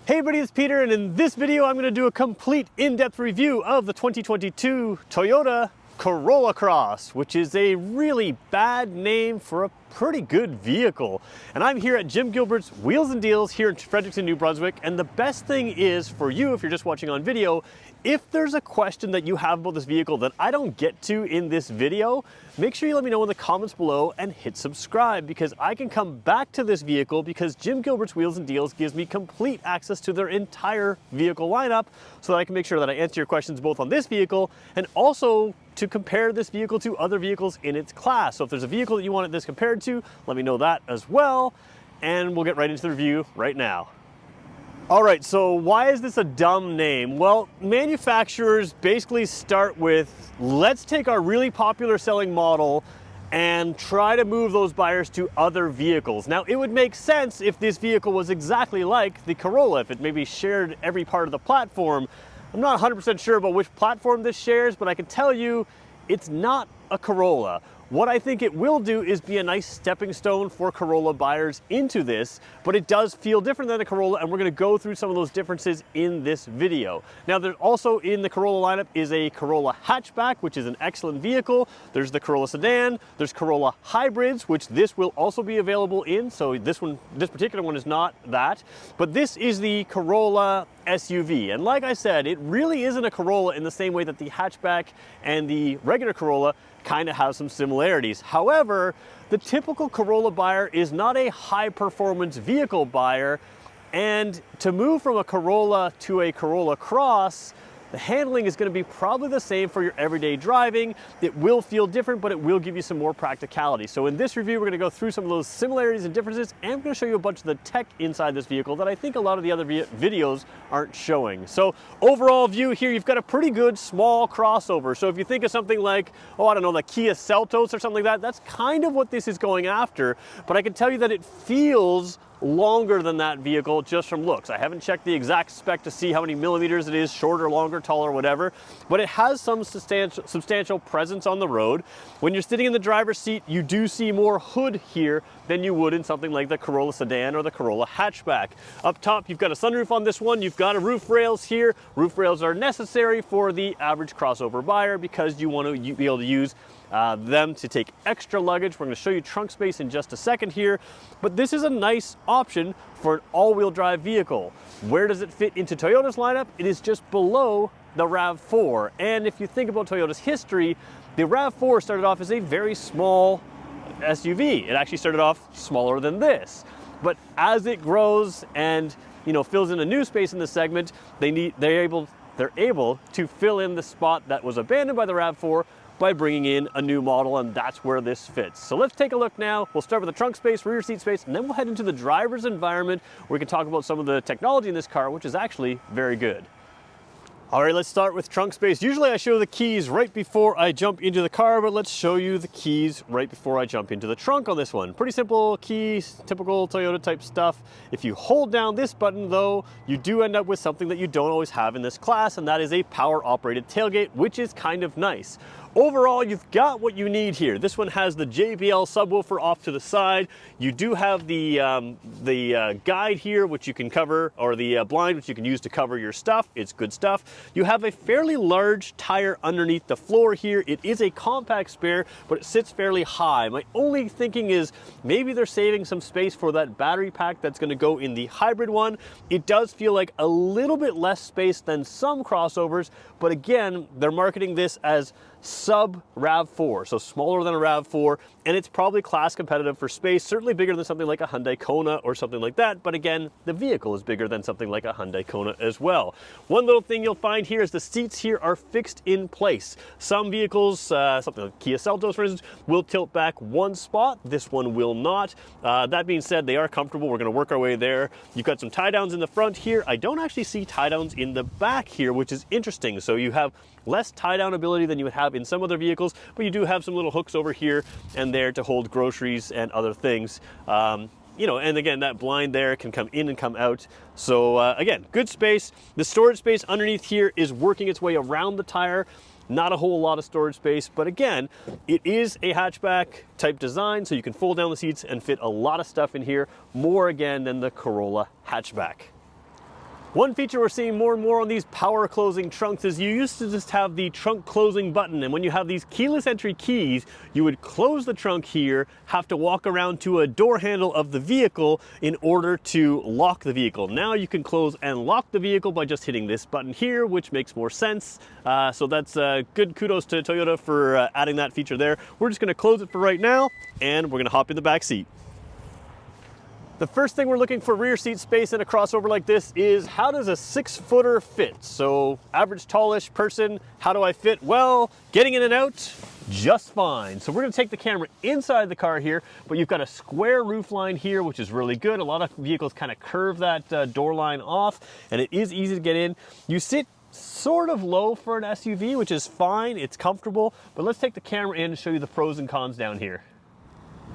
Hey everybody, it's Peter, and in this video I'm going to do a complete in-depth review of the 2022 Toyota Corolla Cross, which is a really bad name for a pretty good vehicle. And I'm here at Jim Gilbert's Wheels and Deals here in Fredericton, New Brunswick, and the best thing is for you, if you're just watching on video, if there's a question that you have about this vehicle that I don't get to in this video, make sure you let me know in the comments below and hit subscribe, because I can come back to this vehicle because Jim Gilbert's Wheels and Deals gives me complete access to their entire vehicle lineup so that I can make sure that I answer your questions both on this vehicle and also to compare this vehicle to other vehicles in its class. So if there's a vehicle that you want this compared to, let me know that as well, and we'll get right into the review right now. All right, so why is this a dumb name? Well, manufacturers basically start with, let's take our really popular selling model and try to move those buyers to other vehicles. Now, it would make sense if this vehicle was exactly like the Corolla, if it maybe shared every part of the platform. I'm not 100% sure about which platform this shares, but I can tell you it's not a Corolla. What I think it will do is be a nice stepping stone for Corolla buyers into this, but it does feel different than a Corolla, and we're going to go through some of those differences in this video. Now, there's also in the Corolla lineup is a Corolla hatchback, which is an excellent vehicle. There's the Corolla sedan, there's Corolla hybrids, which this will also be available in, so this particular one is not that, but this is the Corolla SUV. And like I said, it really isn't a Corolla in the same way that the hatchback and the regular Corolla kind of have some similarities. However, the typical Corolla buyer is not a high performance vehicle buyer, and to move from a Corolla to a Corolla Cross, the handling is going to be probably the same for your everyday driving. It will feel different, but it will give you some more practicality. So in this review, we're going to go through some of those similarities and differences, and I'm going to show you a bunch of the tech inside this vehicle that I think a lot of the other videos aren't showing. So overall view here, you've got a pretty good small crossover. So if you think of something like, oh, I don't know, the Kia Seltos or something like that, that's kind of what this is going after. But I can tell you that it feels longer than that vehicle just from looks. I haven't checked the exact spec to see how many millimeters it is, shorter, longer, taller, whatever, but it has some substantial presence on the road. When you're sitting in the driver's seat, you do see more hood here than you would in something like the Corolla sedan or the Corolla hatchback. Up top, you've got a sunroof on this one. You've got a roof rails here. Roof rails are necessary for the average crossover buyer because you want to be able to use them to take extra luggage. We're going to show you trunk space in just a second here, but this is a nice option for an all-wheel drive vehicle. Where does it fit into Toyota's lineup? It is just below the RAV4. And if you think about Toyota's history, the RAV4 started off as a very small SUV. It actually started off smaller than this. But as it grows and fills in a new space in the segment, they're able to fill in the spot that was abandoned by the RAV4 by bringing in a new model, and that's where this fits. So let's take a look now. We'll start with the trunk space, rear seat space, and then we'll head into the driver's environment where we can talk about some of the technology in this car, which is actually very good. All right, let's start with trunk space. Usually I show the keys right before I jump into the car, but let's show you the keys right before I jump into the trunk on this one. Pretty simple keys, typical Toyota type stuff. If you hold down this button though, you do end up with something that you don't always have in this class, and that is a power operated tailgate, which is kind of nice. Overall, you've got what you need here. This one has the JBL subwoofer off to the side. You do have the guide here, which you can cover, or the blind, which you can use to cover your stuff. It's good stuff. You have a fairly large tire underneath the floor here. It is a compact spare, but it sits fairly high. My only thinking is maybe they're saving some space for that battery pack that's going to go in the hybrid one. It does feel like a little bit less space than some crossovers, but again, they're marketing this as sub RAV4, so smaller than a RAV4, and it's probably class competitive for space, certainly bigger than something like a Hyundai Kona or something like that, but again, the vehicle is bigger than something like a Hyundai Kona as well. One little thing you'll find here is the seats here are fixed in place. Some vehicles, something like Kia Seltos for instance, will tilt back one spot. This one will not. That being said, they are comfortable. We're going to work our way there. You've got some tie downs in the front here. I don't actually see tie downs in the back here, which is interesting. So you have less tie down ability than you would have in some other vehicles, but you do have some little hooks over here and there to hold groceries and other things. And again, that blind there can come in and come out. So again, good space. The storage space underneath here is working its way around the tire. Not a whole lot of storage space, but again, it is a hatchback type design, so you can fold down the seats and fit a lot of stuff in here, more again than the Corolla hatchback. One feature we're seeing more and more on these power closing trunks is you used to just have the trunk closing button, and when you have these keyless entry keys, you would close the trunk here, have to walk around to a door handle of the vehicle in order to lock the vehicle. Now you can close and lock the vehicle by just hitting this button here, which makes more sense. So that's good kudos to Toyota for adding that feature there. We're just gonna close it for right now, and we're gonna hop in the back seat. The first thing we're looking for rear seat space in a crossover like this is, how does a 6-footer fit? So average tallish person, how do I fit? Well, getting in and out, just fine. So we're gonna take the camera inside the car here, but you've got a square roof line here, which is really good. A lot of vehicles kind of curve that door line off, and it is easy to get in. You sit sort of low for an SUV, which is fine, it's comfortable, but let's take the camera in and show you the pros and cons down here.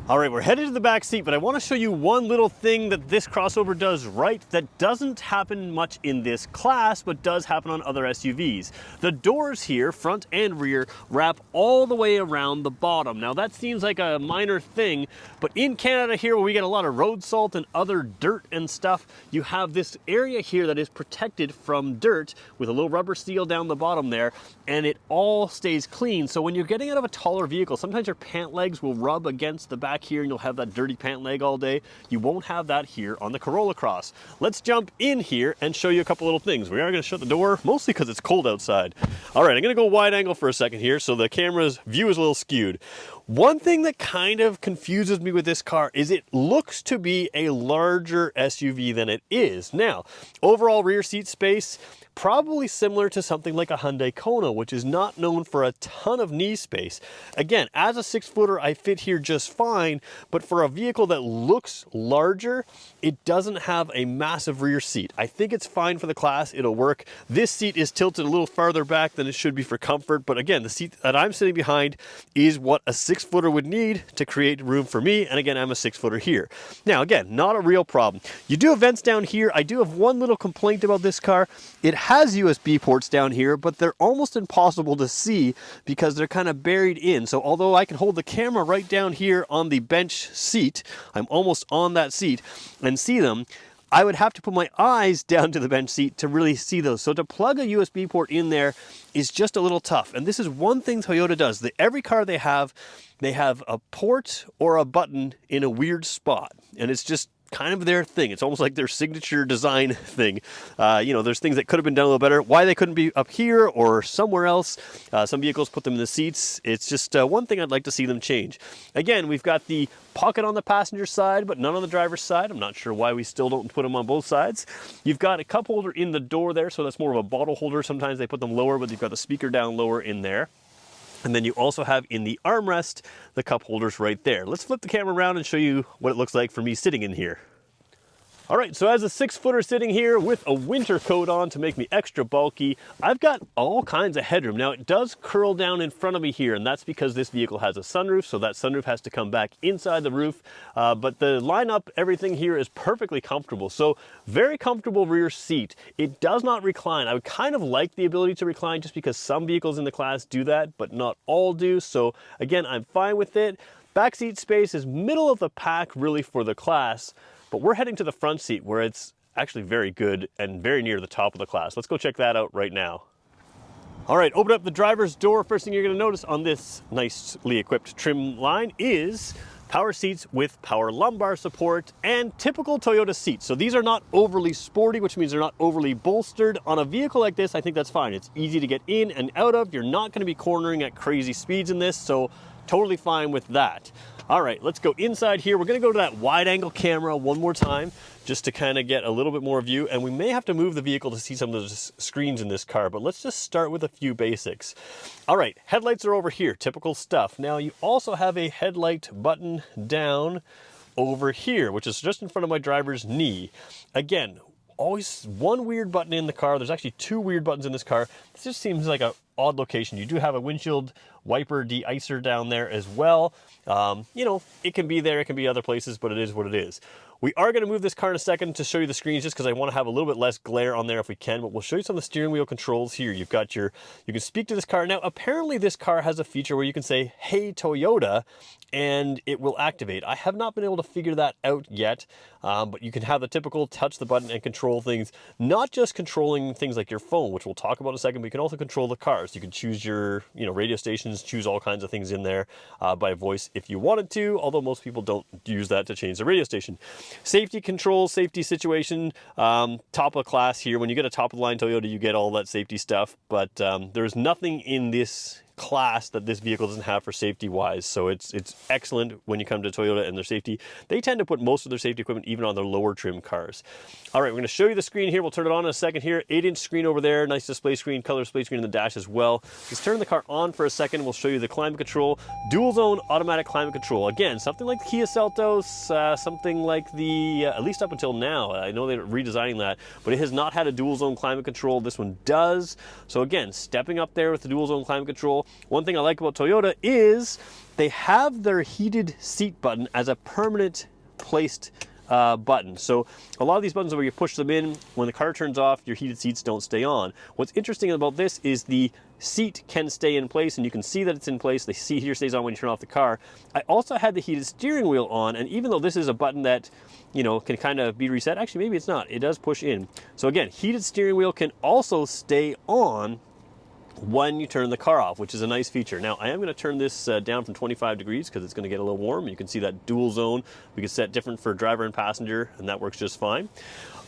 All right, we're headed to the back seat, but I want to show you one little thing that this crossover does right that doesn't happen much in this class, but does happen on other SUVs. The doors here, front and rear, wrap all the way around the bottom. Now that seems like a minor thing, but in Canada here, where we get a lot of road salt and other dirt and stuff, you have this area here that is protected from dirt with a little rubber seal down the bottom there, and it all stays clean. So when you're getting out of a taller vehicle, sometimes your pant legs will rub against the back here and you'll have that dirty pant leg all day. You won't have that here on the Corolla Cross. Let's jump in here and show you a couple little things. We are going to shut the door, mostly because it's cold outside. All right, I'm going to go wide angle for a second here so the camera's view is a little skewed. One thing that kind of confuses me with this car is it looks to be a larger SUV than it is. Now, overall rear seat space, probably similar to something like a Hyundai Kona, which is not known for a ton of knee space. Again, as a 6-footer, I fit here just fine, but for a vehicle that looks larger, it doesn't have a massive rear seat. I think it's fine for the class, it'll work. This seat is tilted a little farther back than it should be for comfort, but again, the seat that I'm sitting behind is what a 6-footer would need to create room for me, and again, I'm a 6-footer here. Now, again, not a real problem. You do have vents down here. I do have one little complaint about this car. It has USB ports down here, but they're almost impossible to see because they're kind of buried in. So although I can hold the camera right down here on the bench seat, I'm almost on that seat and see them, I would have to put my eyes down to the bench seat to really see those. So to plug a USB port in there is just a little tough. And this is one thing Toyota does. Every car they have a port or a button in a weird spot. And it's just kind of their thing. It's almost like their signature design thing. You know, there's things that could have been done a little better. Why they couldn't be up here or somewhere else. Some vehicles put them in the seats. It's just one thing I'd like to see them change. Again, we've got the pocket on the passenger side, but none on the driver's side. I'm not sure why we still don't put them on both sides. You've got a cup holder in the door there, so that's more of a bottle holder. Sometimes they put them lower, but you've got the speaker down lower in there. And then you also have in the armrest, the cup holders right there. Let's flip the camera around and show you what it looks like for me sitting in here. All right, so as a 6-footer sitting here with a winter coat on to make me extra bulky, I've got all kinds of headroom. Now it does curl down in front of me here, and that's because this vehicle has a sunroof, so that sunroof has to come back inside the roof. But the lineup, everything here is perfectly comfortable. So very comfortable rear seat. It does not recline. I would kind of like the ability to recline just because some vehicles in the class do that, but not all do. So again, I'm fine with it. Back seat space is middle of the pack really for the class. But we're heading to the front seat where it's actually very good and very near the top of the class. Let's go check that out right now. All right, open up the driver's door. First thing you're gonna notice on this nicely equipped trim line is power seats with power lumbar support and typical Toyota seats. So these are not overly sporty, which means they're not overly bolstered. On a vehicle like this, I think that's fine. It's easy to get in and out of. You're not gonna be cornering at crazy speeds in this, so totally fine with that. All right, let's go inside here. We're gonna go to that wide angle camera one more time just to kind of get a little bit more view, and we may have to move the vehicle to see some of the screens in this car, but let's just start with a few basics. All right, headlights are over here, typical stuff. Now you also have a headlight button down over here, which is just in front of my driver's knee. Again, always one weird button in the car. There's actually two weird buttons in this car. This just seems like an odd location. You do have a windshield wiper de-icer down there as well. You know, it can be there, it can be other places, but it is what it is. We are going to move this car in a second to show you the screens just because I want to have a little bit less glare on there if we can, but we'll show you some of the steering wheel controls here. You've got you can speak to this car. Now, apparently this car has a feature where you can say, "Hey Toyota," and it will activate. I have not been able to figure that out yet, but you can have the typical touch the button and control things, not just controlling things like your phone, which we'll talk about in a second, but you can also control the cars. You can choose your radio stations, choose all kinds of things in there by voice if you wanted to, although most people don't use that to change the radio station. Safety control, safety situation, top of class here. When you get a top of the line Toyota, you get all that safety stuff, but there's nothing in this class that this vehicle doesn't have for safety wise, so it's excellent when you come to Toyota and their safety. They tend to put most of their safety equipment even on their lower trim cars. All right, we're going to show you the screen here. We'll turn it on in a second here. 8-inch screen over there, nice display screen, color display screen in the dash as well. Let's turn the car on for a second. We'll show you the climate control, dual zone automatic climate control. Again, something like the Kia Seltos, something like the at least up until now. I know they're redesigning that, but it has not had a dual zone climate control. This one does. So again, stepping up there with the dual zone climate control. One thing I like about Toyota is they have their heated seat button as a permanent placed button. So a lot of these buttons where you push them in, when the car turns off, your heated seats don't stay on. What's interesting about this is the seat can stay in place, and you can see that it's in place. The seat here stays on when you turn off the car. I also had the heated steering wheel on, and even though this is a button that can kind of be reset, actually maybe it's not, it does push in. So again, heated steering wheel can also stay on when you turn the car off, which is a nice feature. Now, I am going to turn this down from 25 degrees because it's going to get a little warm. You can see that dual zone. We can set different for driver and passenger, and that works just fine.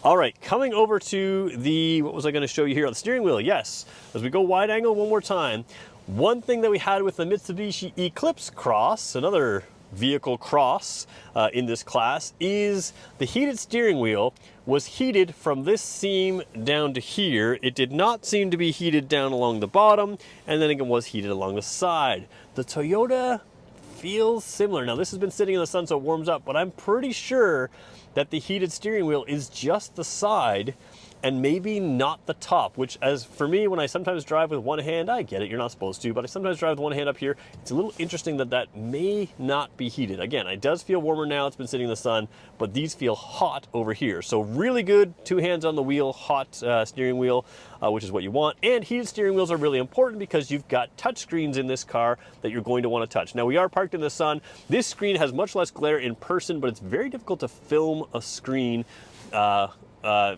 All right, coming over to the, what was I going to show you here on the steering wheel? Yes, as we go wide angle one more time, one thing that we had with the Mitsubishi Eclipse Cross, another vehicle cross in this class, is the heated steering wheel was heated from this seam down to here. It did not seem to be heated down along the bottom, and then it was heated along the side. The Toyota feels similar. Now, this has been sitting in the sun, so it warms up, but I'm pretty sure that the heated steering wheel is just the side and maybe not the top, which, as for me, when I sometimes drive with one hand, I get it, you're not supposed to, but I sometimes drive with one hand up here. It's a little interesting that that may not be heated. Again, it does feel warmer now, it's been sitting in the sun, but these feel hot over here. So really good, two hands on the wheel, hot steering wheel, which is what you want. And heated steering wheels are really important because you've got touch screens in this car that you're going to want to touch. Now, we are parked in the sun. This screen has much less glare in person, but it's very difficult to film a screen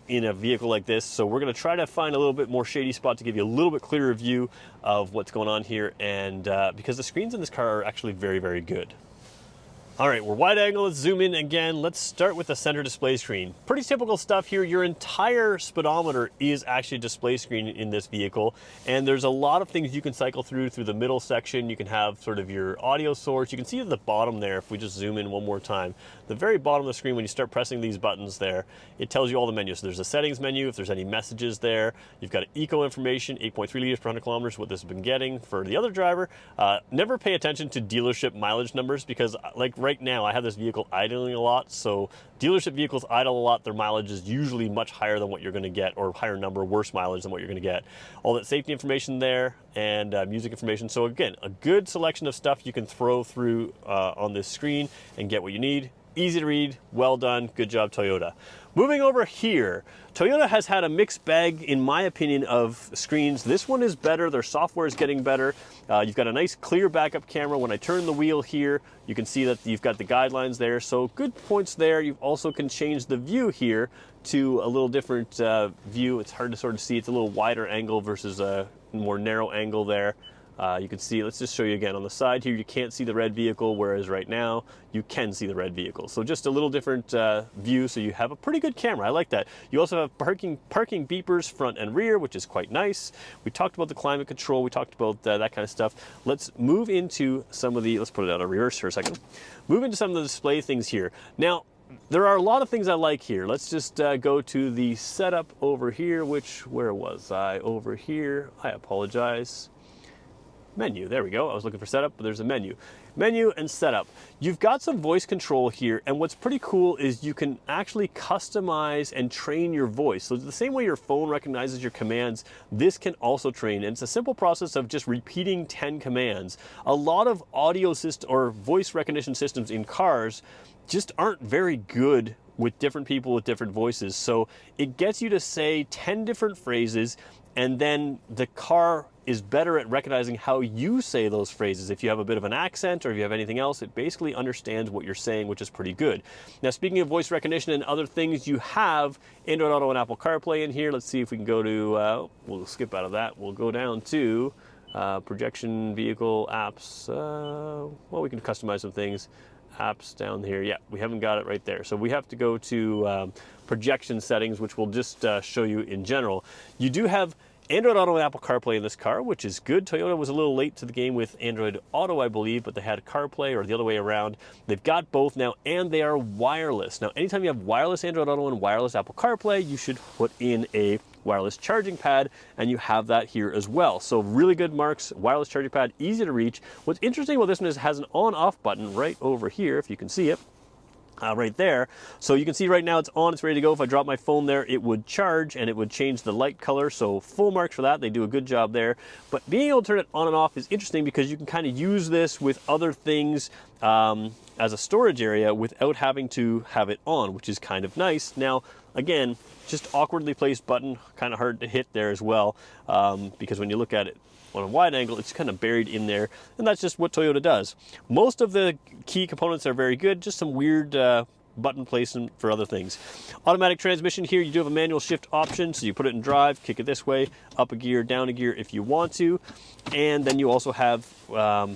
in a vehicle like this. So we're going to try to find a little bit more shady spot to give you a little bit clearer view of what's going on here, and because the screens in this car are actually very, very good. All right, we're wide angle, let's zoom in again. Let's start with the center display screen. Pretty typical stuff here. Your entire speedometer is actually a display screen in this vehicle, and there's a lot of things you can cycle through the middle section. You can have sort of your audio source. You can see at the bottom there, if we just zoom in one more time, the very bottom of the screen, when you start pressing these buttons there, it tells you all the menus. So there's a settings menu, if there's any messages there. You've got eco information, 8.3 liters per 100 kilometers, what this has been getting. For the other driver, never pay attention to dealership mileage numbers, because like right now I have this vehicle idling a lot, so dealership vehicles idle a lot. Their mileage is usually much higher than what you're going to get, or higher number, worse mileage than what you're going to get. All that safety information there, and music information. So again, a good selection of stuff you can throw through on this screen and get what you need. Easy to read, well done, good job Toyota. Moving over here, Toyota has had a mixed bag, in my opinion, of screens. This one is better, their software is getting better. You've got a nice clear backup camera. When I turn the wheel here, you can see that you've got the guidelines there, so good points there. You also can change the view here to a little different view. It's hard to sort of see, it's a little wider angle versus a more narrow angle there. You can see, let's just show you again, on the side here you can't see the red vehicle, whereas right now you can see the red vehicle. So just a little different view, so you have a pretty good camera. I like that. You also have parking beepers front and rear, which is quite nice. We talked about the climate control, we talked about that kind of stuff. Let's move into some of the, let's put it out of reverse for a second. Move into some of the display things here. Now, there are a lot of things I like here. Let's just go to the setup over here, where was I? Over here, I apologize. Menu, there we go. I was looking for setup, but there's a menu. Menu and setup. You've got some voice control here, and what's pretty cool is you can actually customize and train your voice. So the same way your phone recognizes your commands, this can also train. And it's a simple process of just repeating 10 commands. A lot of audio system or voice recognition systems in cars just aren't very good with different people with different voices. So it gets you to say 10 different phrases, and then the car is better at recognizing how you say those phrases. If you have a bit of an accent or if you have anything else, it basically understands what you're saying, which is pretty good. Now, speaking of voice recognition and other things, you have Android Auto and Apple CarPlay in here. Let's see if we can go to, we'll skip out of that. We'll go down to projection, vehicle, apps. Well, we can customize some things. Apps down here. Yeah, we haven't got it right there. So we have to go to projection settings, which we'll just show you in general. You do have Android Auto and Apple CarPlay in this car, which is good. Toyota was a little late to the game with Android Auto, I believe, but they had CarPlay, or the other way around. They've got both now, and they are wireless. Now, anytime you have wireless Android Auto and wireless Apple CarPlay, you should put in a wireless charging pad, and you have that here as well. So really good marks, wireless charging pad, easy to reach. What's interesting about this one is it has an on-off button right over here, if you can see it. Right there. So you can see right now it's on, it's ready to go. If I drop my phone there, it would charge and it would change the light color. So full marks for that. They do a good job there. But being able to turn it on and off is interesting because you can kind of use this with other things as a storage area without having to have it on, which is kind of nice. Now, again, just awkwardly placed button, kind of hard to hit there as well, because when you look at it on a wide angle, it's kind of buried in there, and that's just what Toyota does. Most of the key components are very good, just some weird button placement for other things. Automatic transmission here, you do have a manual shift option, so you put it in drive, kick it this way, up a gear, down a gear if you want to. And then you also have,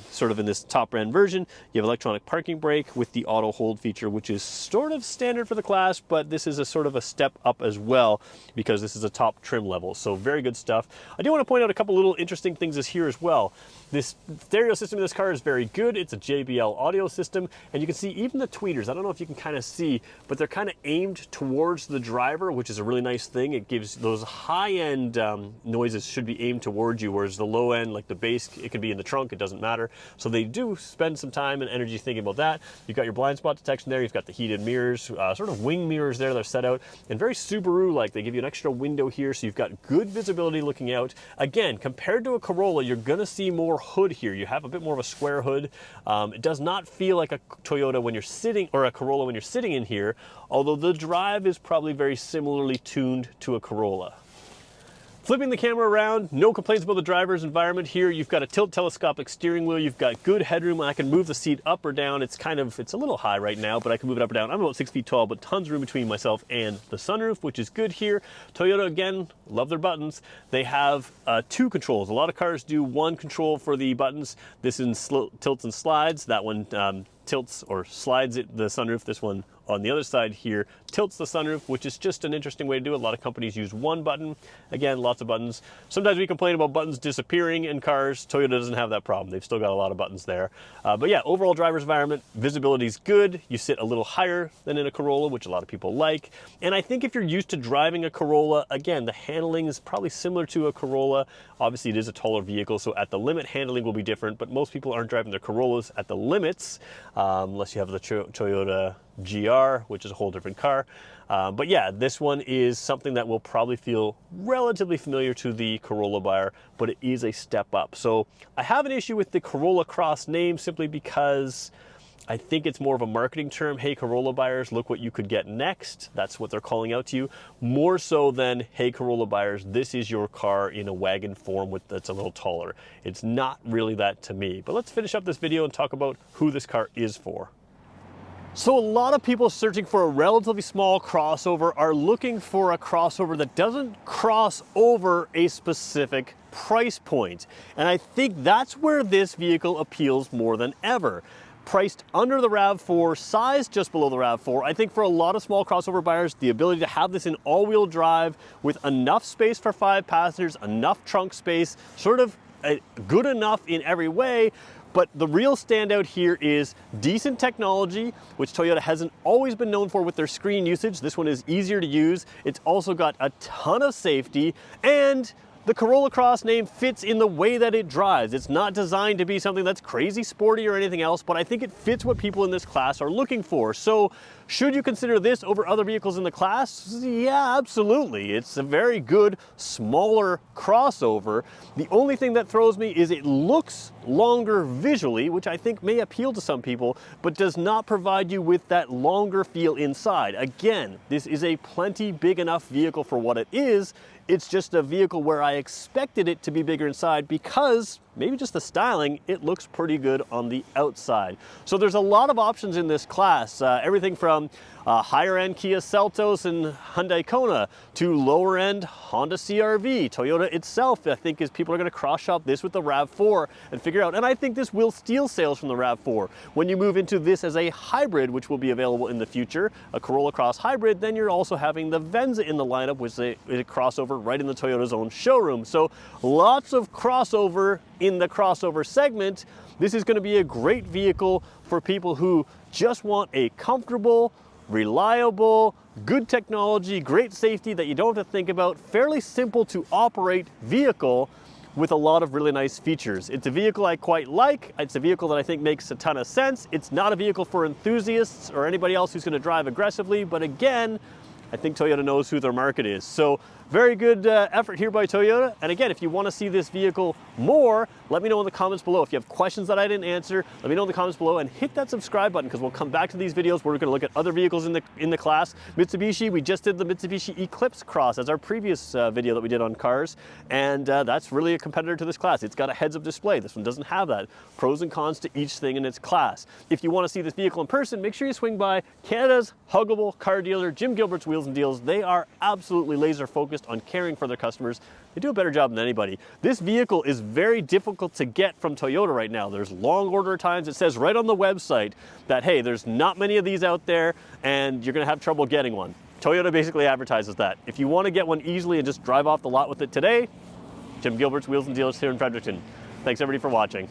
sort of in this top end version, you have electronic parking brake with the auto hold feature, which is sort of standard for the class, but this is a sort of a step up as well because this is a top trim level. So very good stuff. I do want to point out a couple little interesting things here as well. This stereo system in this car is very good. It's a JBL audio system, and you can see even the tweeters. I don't know if you can kind of see, but they're kind of aimed towards the driver, which is a really nice thing. It gives those high-end noises should be aimed towards you, whereas the low end, like the bass, it can be in the trunk, it doesn't matter. So they do spend some time and energy thinking about that. You've got your blind spot detection there, you've got the heated mirrors, sort of wing mirrors there that are set out, and very Subaru-like. They give you an extra window here, so you've got good visibility looking out. Again, compared to a Corolla, you're gonna see more hood here. You have a bit more of a square hood. It does not feel like a Toyota when you're sitting, or a Corolla when you're sitting in here, although the drive is probably very similarly tuned to a Corolla. Flipping the camera around, no complaints about the driver's environment here. You've got a tilt telescopic steering wheel. You've got good headroom. I can move the seat up or down. It's a little high right now, but I can move it up or down. I'm about 6 feet tall, but tons of room between myself and the sunroof, which is good here. Toyota, again, love their buttons. They have 2 controls. A lot of cars do 1 control for the buttons. This is tilts and slides. That one tilts or slides the sunroof. This one on the other side here tilts the sunroof, which is just an interesting way to do it. A lot of companies use 1 button. Again, lots of buttons. Sometimes we complain about buttons disappearing in cars. Toyota doesn't have that problem. They've still got a lot of buttons there. But yeah, overall driver's environment, visibility is good. You sit a little higher than in a Corolla, which a lot of people like. And I think if you're used to driving a Corolla, again, the handling is probably similar to a Corolla. Obviously, it is a taller vehicle, so at the limit, handling will be different, but most people aren't driving their Corollas at the limits, unless you have the Toyota GR, which is a whole different car. But yeah, this one is something that will probably feel relatively familiar to the Corolla buyer, but it is a step up. So I have an issue with the Corolla Cross name simply because I think it's more of a marketing term. Hey, Corolla buyers, look what you could get next. That's what they're calling out to you. More so than, hey, Corolla buyers, this is your car in a wagon form that's a little taller. It's not really that to me. But let's finish up this video and talk about who this car is for. So a lot of people searching for a relatively small crossover are looking for a crossover that doesn't cross over a specific price point. And I think that's where this vehicle appeals more than ever. Priced under the RAV4, size just below the RAV4. I think for a lot of small crossover buyers, the ability to have this in all-wheel drive with enough space for 5 passengers, enough trunk space, sort of good enough in every way. But the real standout here is decent technology, which Toyota hasn't always been known for with their screen usage. This one is easier to use. It's also got a ton of safety, and the Corolla Cross name fits in the way that it drives. It's not designed to be something that's crazy sporty or anything else, but I think it fits what people in this class are looking for. So Should you consider this over other vehicles in the class? Yeah, absolutely. It's a very good, smaller crossover. The only thing that throws me is it looks longer visually, which I think may appeal to some people, but does not provide you with that longer feel inside. Again, this is a plenty big enough vehicle for what it is. It's just a vehicle where I expected it to be bigger inside because maybe just the styling, it looks pretty good on the outside. So there's a lot of options in this class, everything from higher end Kia Seltos and Hyundai Kona to lower end Honda CR-V. Toyota itself, I think, is people are going to cross shop this with the RAV4 and figure out, and I think this will steal sales from the RAV4. When you move into this as a hybrid, which will be available in the future, a Corolla Cross hybrid, then you're also having the Venza in the lineup, which is a crossover right in the Toyota's own showroom. So lots of crossover in the crossover segment. This is going to be a great vehicle for people who just want a comfortable, reliable, good technology, great safety that you don't have to think about, fairly simple to operate vehicle with a lot of really nice features. It's a vehicle I quite like. It's a vehicle that I think makes a ton of sense. It's not a vehicle for enthusiasts or anybody else who's going to drive aggressively, but again, I think Toyota knows who their market is. So very good effort here by Toyota. And again, if you want to see this vehicle more, let me know in the comments below. If you have questions that I didn't answer, let me know in the comments below, and hit that subscribe button because we'll come back to these videos where we're going to look at other vehicles in the class. Mitsubishi, we just did the Mitsubishi Eclipse Cross as our previous video that we did on cars, and that's really a competitor to this class. It's got a heads-up display. This one doesn't have that. Pros and cons to each thing in its class. If you want to see this vehicle in person, make sure you swing by Canada's huggable car dealer, Jim Gilbert's Wheels and Deals. They are absolutely laser focused on caring for their customers. They do a better job than anybody. This vehicle is very difficult to get from Toyota right now. There's long order times. It says right on the website that, hey, there's not many of these out there and you're gonna have trouble getting one. Toyota basically advertises that. If you want to get one easily and just drive off the lot with it today, Jim Gilbert's Wheels and Deals here in Fredericton. Thanks everybody for watching.